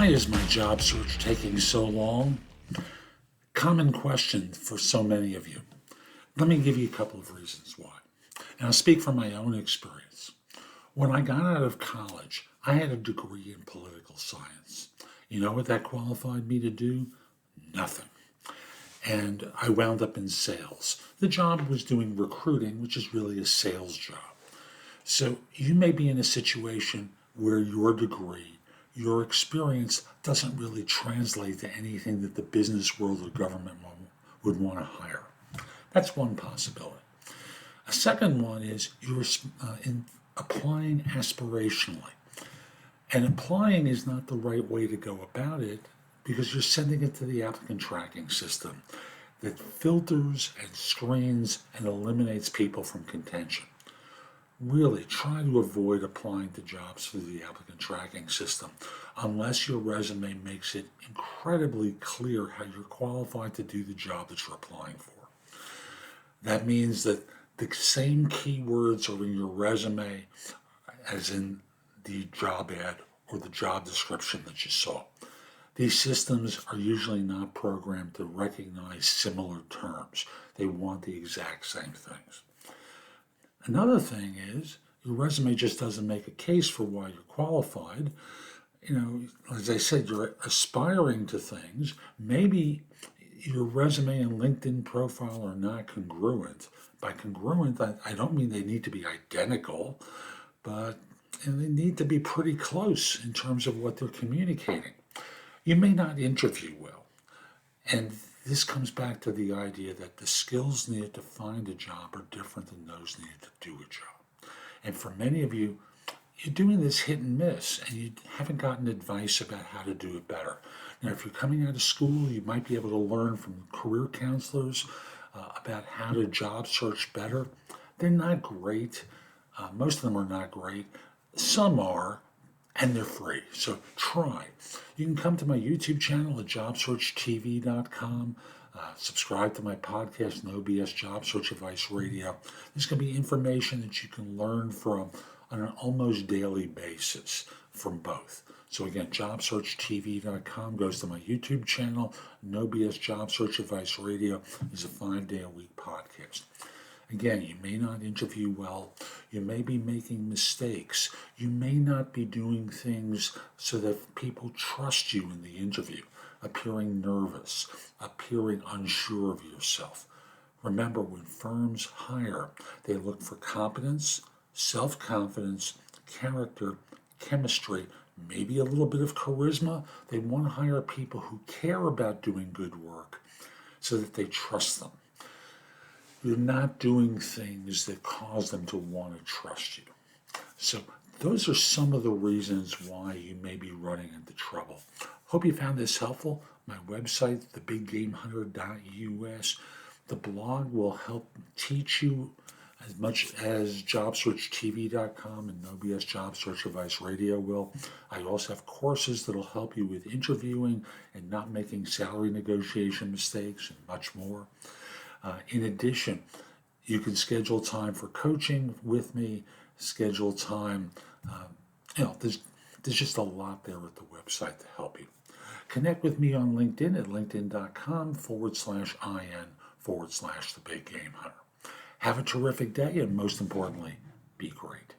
Why is my job search taking so long? Common question for so many of you. Let me give you a couple of reasons why. And I'll speak from my own experience. When I got out of college, I had a degree in political science. You know what that qualified me to do? Nothing. And I wound up in sales. The job was doing recruiting, which is really a sales job. So you may be in a situation where your degree, your experience doesn't really translate to anything that the business world or government would want to hire. That's one possibility. A second one is you're in applying aspirationally. And applying is not the right way to go about it because you're sending it to the applicant tracking system that filters and screens and eliminates people from contention. Really try to avoid applying to jobs through the applicant tracking system unless your resume makes it incredibly clear how you're qualified to do the job that you're applying for. That means that the same keywords are in your resume as in the job ad or the job description that you saw. These systems are usually not programmed to recognize similar terms. They want the exact same things. Another thing is your resume just doesn't make a case for why you're qualified. You know, as I said, you're aspiring to things. Maybe your resume and LinkedIn profile are not congruent. By congruent, I don't mean they need to be identical, but they need to be pretty close in terms of what they're communicating. You may not interview well, and this comes back to the idea that the skills needed to find a job are different than those needed to do a job. And for many of you, you're doing this hit and miss, and you haven't gotten advice about how to do it better. Now, if you're coming out of school, you might be able to learn from career counselors about how to job search better. They're not great. Most of them are not great. Some are, and they're free. So try. You can come to my YouTube channel at JobSearchTV.com. Subscribe to my podcast, No BS Job Search Advice Radio. There's going to be information that you can learn from on an almost daily basis from both. So again, JobSearchTV.com goes to my YouTube channel. No BS Job Search Advice Radio is a 5-day-a-week podcast. Again, you may not interview well. You may be making mistakes. You may not be doing things so that people trust you in the interview, appearing nervous, appearing unsure of yourself. Remember, when firms hire, they look for competence, self-confidence, character, chemistry, maybe a little bit of charisma. They want to hire people who care about doing good work so that they trust them. You're not doing things that cause them to want to trust you. So those are some of the reasons why you may be running into trouble. Hope you found this helpful. My website, thebiggamehunter.us. The blog will help teach you as much as JobSearchTV.com and No BS Job Search Advice Radio will. I also have courses that will help you with interviewing and not making salary negotiation mistakes and much more. In addition, you can schedule time for coaching with me, schedule time. There's just a lot there at the website to help you. Connect with me on LinkedIn at linkedin.com/IN/The Big Game Hunter. Have a terrific day, and most importantly, be great.